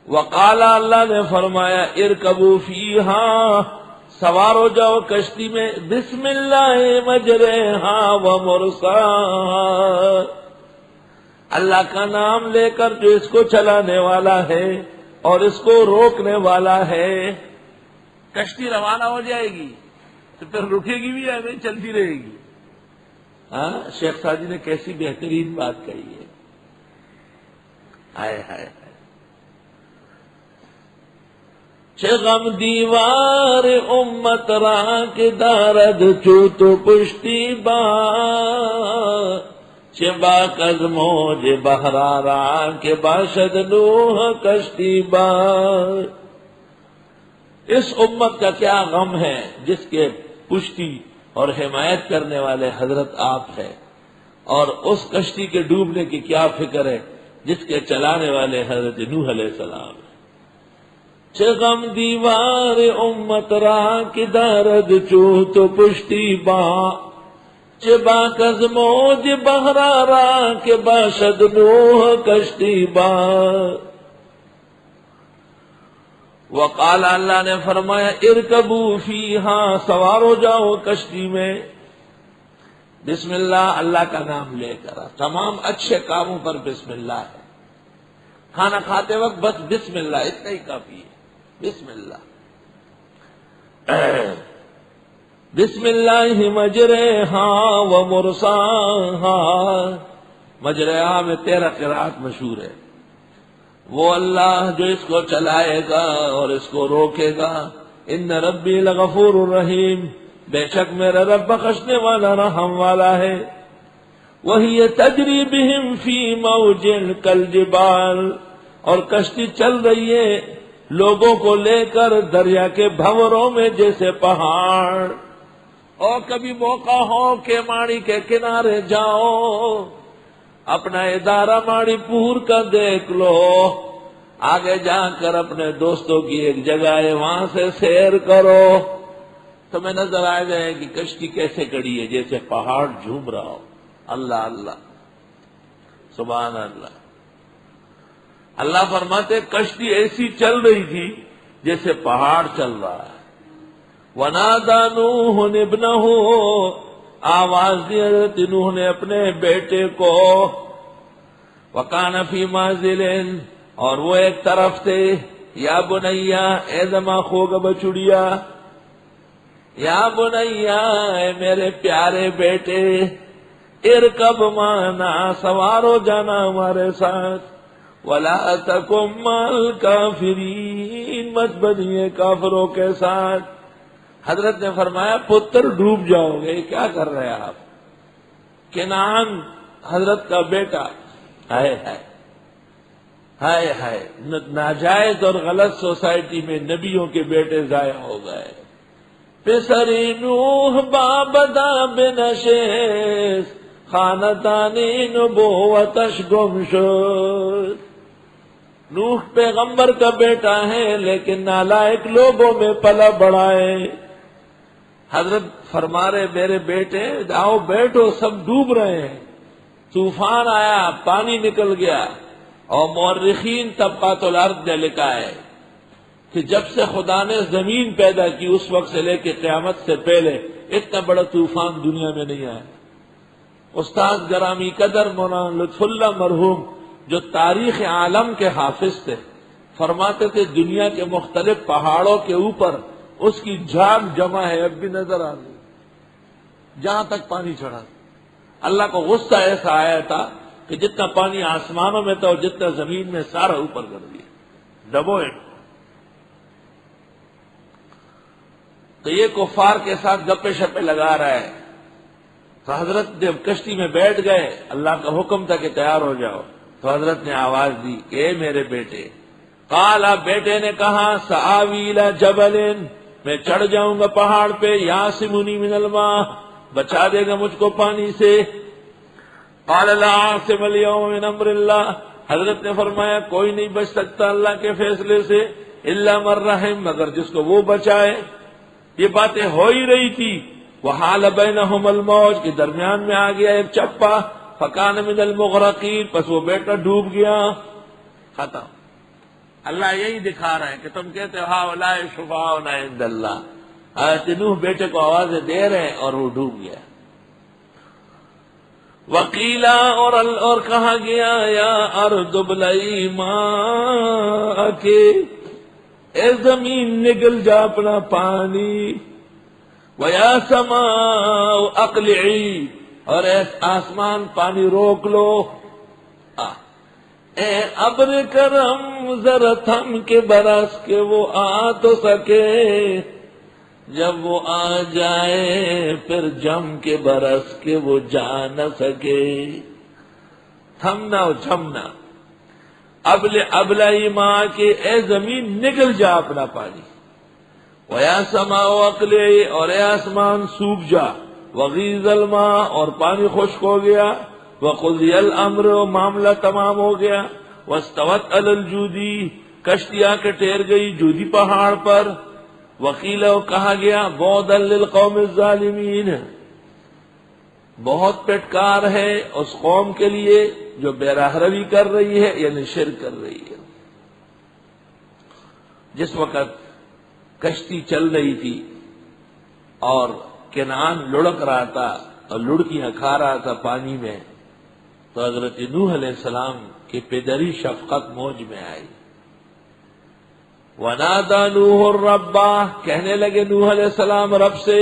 وقال اللہ نے فرمایا ارکبوا فیہا سوار ہو جاؤ کشتی میں بسم اللہ مجریہا ومرساہا اللہ کا نام لے کر جو اس کو چلانے والا ہے اور اس کو روکنے والا ہے. کشتی روانہ ہو جائے گی تو پھر رکے گی بھی یا نہیں چلتی رہے گی. ہاں شیخ سعدی نے کیسی بہترین بات کہی ہے. ہائے ہائے چه غم دیوار امت را که دارد چوت و پشتی با چه باک از موج بحرا را که باشد نوح کشتی با. اس امت کا کیا غم ہے جس کے پشتی اور حمایت کرنے والے حضرت آپ ہیں، اور اس کشتی کے ڈوبنے کی کیا فکر ہے جس کے چلانے والے حضرت نوح علیہ السلام. چه غم دیوار امت را که دارد چوت و پشتی با چه باک از موج بحرا را که باشد نوح کشتی با. وقال اللہ نے فرمایا ارکبوا فیہا سوار ہو جاؤ کشتی میں بسم اللہ اللہ کا نام لے کر. تمام اچھے کاموں پر بسم اللہ ہے. کھانا کھاتے وقت بس بسم اللہ اتنا ہی کافی ہے. بسم اللہ بسم اللہ مجریہا ومرساہا. مجریہا میں 13 قرات مشہور ہے. وہ اللہ جو اس کو چلائے گا اور اس کو روکے گا. ان ربی لغفور الرحیم بے شک میرا رب بخشنے والا رحم والا ہے. وہی تجری بہم فی موج کالجبال اور کشتی چل رہی ہے لوگوں کو لے کر دریا کے بھنوروں میں جیسے پہاڑ. اور کبھی موقع ہو کہ ماڑی کے کنارے جاؤ اپنا ادارہ ماڑی پور کا دیکھ لو، آگے جا کر اپنے دوستوں کی ایک جگہ ہے وہاں سے سیر کرو، تمہیں نظر آ جائے کہ کشتی کیسے کڑی ہے جیسے پہاڑ جھوم رہا ہو. اللہ اللہ سبحان اللہ. اللہ فرماتے کشتی ایسی چل رہی تھی جیسے پہاڑ چل رہا ہے. وَنَادَى نُوحٌ ابْنَهُ آواز دی حضرت نوح نے اپنے بیٹے کو. وَكَانَ فِي مَنزِلٍ اور وہ ایک طرف تھے. یا بنیا اے زما خوگ بچڑیا، یا بنیا اے میرے پیارے بیٹے، ارکب معنا سوار ہو جانا ہمارے ساتھ. وَلَا تَكُن مَّعَ الْكَافِرِينَ مت بنیے کافروں کے ساتھ. حضرت نے فرمایا پتر ڈوب جاؤ گے. کیا کر رہے ہیں آپ؟ کنعان حضرت کا بیٹا. ہائے ہائے ہائے ہائے ناجائز اور غلط سوسائٹی میں نبیوں کے بیٹے ضائع ہو گئے. پسری نوح بابدا بنشیس خاندانی نبوتش گم شد. نوح پیغمبر کا بیٹا ہے لیکن نالائق لوگوں میں پلا بڑا ہے. حضرت فرما رہے میرے بیٹے آؤ بیٹھو، سب ڈوب رہے ہیں. طوفان آیا، پانی نکل گیا. اور مورخین طبقات الارض نے لکھا ہے کہ جب سے خدا نے زمین پیدا کی اس وقت سے لے کے قیامت سے پہلے اتنا بڑا طوفان دنیا میں نہیں آیا. استاد گرامی قدر مولانا لطف اللہ مرحوم جو تاریخ عالم کے حافظ تھے فرماتے تھے دنیا کے مختلف پہاڑوں کے اوپر اس کی جھاگ جمع ہے، اب بھی نظر آ رہی جہاں تک پانی چڑھا. اللہ کو غصہ ایسا آیا تھا کہ جتنا پانی آسمانوں میں تھا اور جتنا زمین میں سارا اوپر کر دیا ڈبوئے. تو یہ کفار کے ساتھ گپے شپے لگا رہا ہے. تو حضرت جب کشتی میں بیٹھ گئے اللہ کا حکم تھا کہ تیار ہو جاؤ. تو حضرت نے آواز دی کہ اے میرے بیٹے. قال بیٹے نے کہا سآوی الی جبل میں چڑھ جاؤں گا پہاڑ پہ. یاسمنی من الماء بچا دے گا مجھ کو پانی سے. قال لا عاصم اليوم من امر اللہ حضرت نے فرمایا کوئی نہیں بچ سکتا اللہ کے فیصلے سے الا من رحم مگر جس کو وہ بچائے. یہ باتیں ہو ہی رہی تھی. وحال بینہم الموج کے درمیان میں آ گیا ایک چپا. فکان من المغرقین پس وہ بیٹا ڈوب گیا. ختم. اللہ یہی دکھا رہے ہیں کہ تم کہتے ہو ہؤلاء شفعاؤنا عند اللہ. حضرت نوح بیٹے کو آوازیں دے رہے ہیں اور وہ ڈوب گیا. وقیلا اور کہا گیا یا ارض ابلعی ماءک، اے زمین نگل جا اپنا پانی. ویا سماء اقلعی، اور اے آسمان پانی روک لو. اے ابر کرم ذرا تھم کے برس کے وہ آ تو سکے، جب وہ آ جائے پھر جم کے برس کے وہ جا نہ سکے. تھمنا اور جمنا. ابلعی ماء کے، اے زمین نگل جا اپنا پانی. ویا سماء اقلعی، اور اے آسمان سوکھ جا. وغیض الماء، اور پانی خشک ہو گیا. وقضی الامر، معاملہ تمام ہو گیا. واستوت علی الجودی، کشتی آ کے ٹھہر گئی جودی پہاڑ پر. وقیل، کہا گیا بعدا للقوم الظالمین، بہت پٹکار ہے اس قوم کے لیے جو بے راہ روی کر رہی ہے، یعنی شرک کر رہی ہے. جس وقت کشتی چل رہی تھی اور کنعان لڑک رہا تھا اور لڑکیاں کھا رہا تھا پانی میں، تو حضرت نوح علیہ السلام کی پدری شفقت موج میں آئی. وَنَادَى نُوحٌ رَبَّهُ، کہنے لگے نوح علیہ السلام رب سے.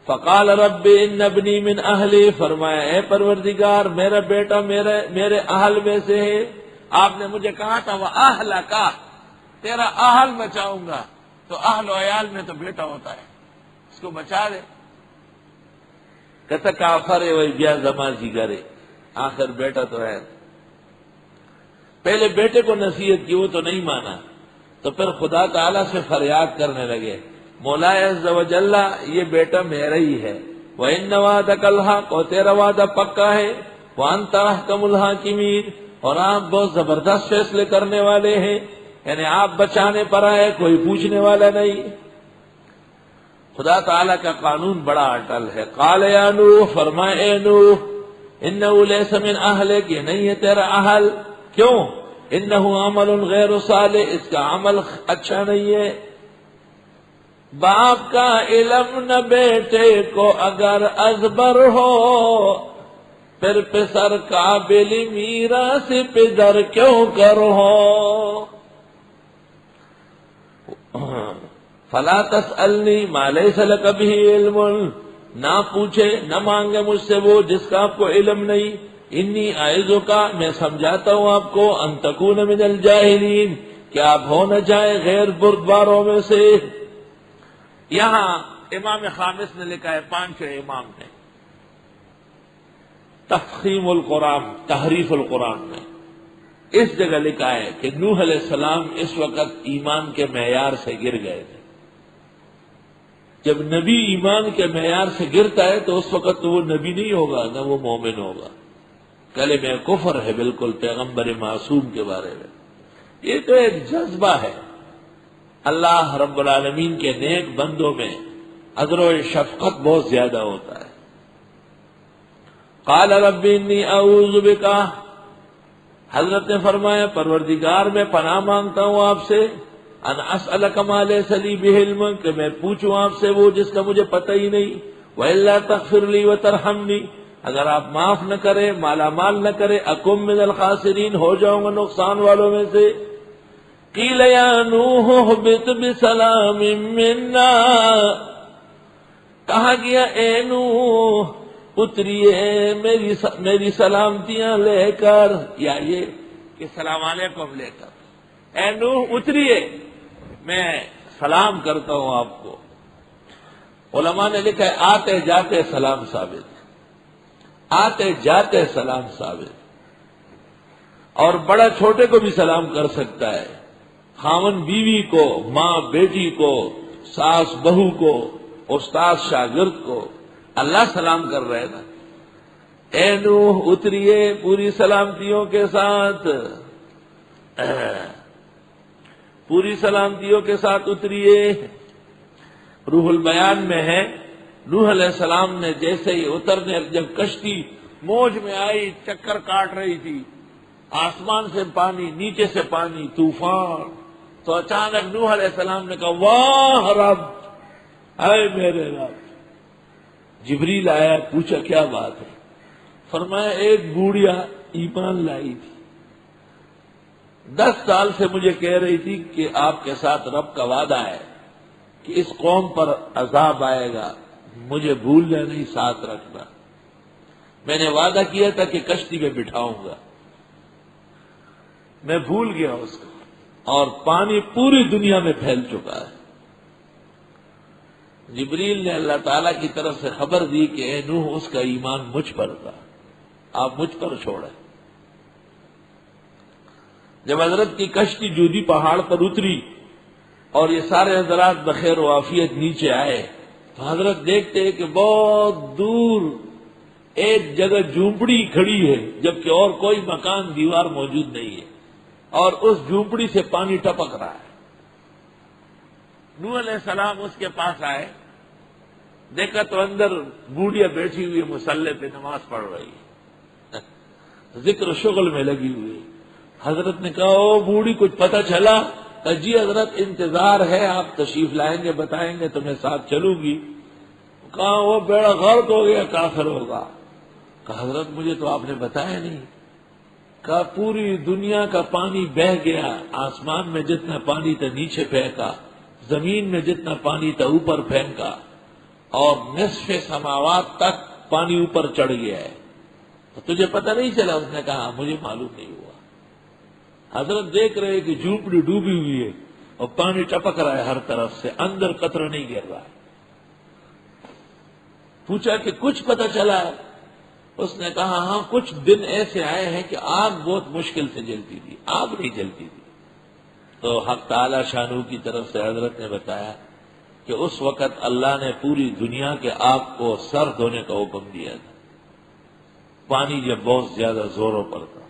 فقال رب ان ابنی من اہلی، فرمایا اے پروردگار میرا بیٹا میرے اہل میں سے ہے. آپ نے مجھے کہا تھا وَأَهْلَكَ، تیرا اہل بچاؤں گا. تو اہل و عیال میں تو بیٹا ہوتا ہے، اس کو بچا دے. کہتا کافر ہے وہی بیا زمازی کرے، آخر بیٹا تو ہے. پہلے بیٹے کو نصیحت کی، وہ تو نہیں مانا. تو پھر خدا تعالیٰ سے فریاد کرنے لگے، مولا عز و جل یہ بیٹا میرا ہی ہے. وَإِنَّ وَعْدَكَ الْحَقُّ، اور تیرا وعدہ پکا ہے. وَأَنْتَ أَحْكَمُ الْحَاكِمِينَ، اور آپ بہت زبردست فیصلے کرنے والے ہیں، یعنی آپ بچانے پر آئے، کوئی پوچھنے والا نہیں. خدا تعالیٰ کا قانون بڑا اٹل ہے. قال یا نوح، فرمائے اے نوح، انہ لیس من اہلک، یہ نہیں ہے تیرا اہل. کیوں؟ انہ عمل غیر صالح، اس کا عمل اچھا نہیں ہے. باپ کا علم نہ بیٹے کو اگر ازبر ہو، پھر پسر قابل میراث پدر کیوں کرو. فلا تسألنی ما لیس لک بہ علم، نہ پوچھے نہ مانگے مجھ سے وہ جس کا آپ کو علم نہیں. انی اعظک، میں سمجھاتا ہوں آپ کو، ان تکون من الجاہلین، کہ آپ ہو نہ جائیں غیر بردباروں میں سے. یہاں امام خامس نے لکھا ہے، پانچویں امام نے تفخیم القرآن، تحریف القرآن میں اس جگہ لکھا ہے کہ نوح علیہ السلام اس وقت ایمان کے معیار سے گر گئے تھے. جب نبی ایمان کے معیار سے گرتا ہے تو اس وقت تو وہ نبی نہیں ہوگا، نہ وہ مومن ہوگا. کلمہ کفر ہے بالکل پیغمبر معصوم کے بارے میں. یہ تو ایک جذبہ ہے. اللہ رب العالمین کے نیک بندوں میں عذر و شفقت بہت زیادہ ہوتا ہے. قال رب انی اعوذ بک، حضرت نے فرمایا پروردگار میں پناہ مانگتا ہوں آپ سے، ان اسألک ما لیس لی بہ علم، کہ میں پوچھوں آپ سے وہ جس کا مجھے پتہ ہی نہیں. وَإِلَّا تَغْفِرْ لِي وَتَرْحَمْنِي، اگر آپ معاف نہ کرے، مالا مال نہ کرے، اکم من الخاسرین، ہو جاؤں گا نقصان والوں میں سے. قیل یا نوح اہبط بسلام منا، کہا گیا اے نوح اتریے میری سلامتیاں لے کر، یا یہ کہ السلام علیکم لے کر. اے نوح اتریے، میں سلام کرتا ہوں آپ کو. علماء نے لکھا ہے آتے جاتے سلام ثابت، آتے جاتے سلام ثابت. اور بڑا چھوٹے کو بھی سلام کر سکتا ہے، خاون بیوی کو، ماں بیٹی کو، ساس بہو کو، استاد شاگرد کو. اللہ سلام کر رہے نا. اے نوح اتریے پوری سلامتیوں کے ساتھ، پوری سلامتیوں کے ساتھ اتریے. روح البیان میں ہے نوح علیہ السلام نے جیسے ہی اترنے، جب کشتی موج میں آئی چکر کاٹ رہی تھی آسمان سے پانی، نیچے سے پانی، طوفان. تو اچانک نوح علیہ السلام نے کہا واہ رب، اے میرے رب. جبریل آیا، پوچھا کیا بات ہے؟ فرمایا ایک بوڑھیا ایمان لائی تھی، 10 سال سے مجھے کہہ رہی تھی کہ آپ کے ساتھ رب کا وعدہ ہے کہ اس قوم پر عذاب آئے گا، مجھے بھولنا نہیں، ساتھ رکھنا. میں نے وعدہ کیا تھا کہ کشتی میں بٹھاؤں گا، میں بھول گیا اس کو، اور پانی پوری دنیا میں پھیل چکا ہے. جبریل نے اللہ تعالیٰ کی طرف سے خبر دی کہ اے نوح، اس کا ایمان مجھ پر تھا، آپ مجھ پر چھوڑیں. جب حضرت کی کشتی جودی پہاڑ پر اتری اور یہ سارے حضرات بخیر و عافیت نیچے آئے تو حضرت دیکھتے کہ بہت دور ایک جگہ جھونپڑی کھڑی ہے، جبکہ اور کوئی مکان دیوار موجود نہیں ہے، اور اس جھونپڑی سے پانی ٹپک رہا ہے. نوح علیہ السلام اس کے پاس آئے، دیکھا تو اندر بوڑھیا بیٹھی ہوئی مصلی پہ نماز پڑھ رہی ہے، ذکر و شغل میں لگی ہوئی. حضرت نے کہا او بوڑھی کچھ پتہ چلا؟ کہا جی حضرت انتظار ہے، آپ تشریف لائیں گے، بتائیں گے تو میں ساتھ چلوں گی. کہا وہ بیڑا غرق ہو گیا، کافر ہوگا. کہا حضرت مجھے تو آپ نے بتایا نہیں. کہا پوری دنیا کا پانی بہہ گیا، آسمان میں جتنا پانی تھا نیچے پھینکا، زمین میں جتنا پانی تھا اوپر پھینکا، اور نصف سماوات تک پانی اوپر چڑھ گیا ہے. تو تجھے پتہ نہیں چلا؟ اس نے کہا مجھے معلوم نہیں ہوا. حضرت دیکھ رہے کہ جھونپڑی ڈوبی ہوئی ہے اور پانی ٹپک رہا ہے ہر طرف سے، اندر قطرہ نہیں گر رہا ہے. پوچھا کہ کچھ پتہ چلا ہے؟ اس نے کہا ہاں کچھ دن ایسے آئے ہیں کہ آگ بہت مشکل سے جلتی تھی، آگ نہیں جلتی تھی. تو حق تعالی شانو کی طرف سے حضرت نے بتایا کہ اس وقت اللہ نے پوری دنیا کے آگ کو سرد ہونے کا حکم دیا تھا، پانی جب بہت زیادہ زوروں پر تھا.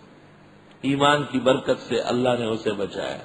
ایمان کی برکت سے اللہ نے اسے بچایا.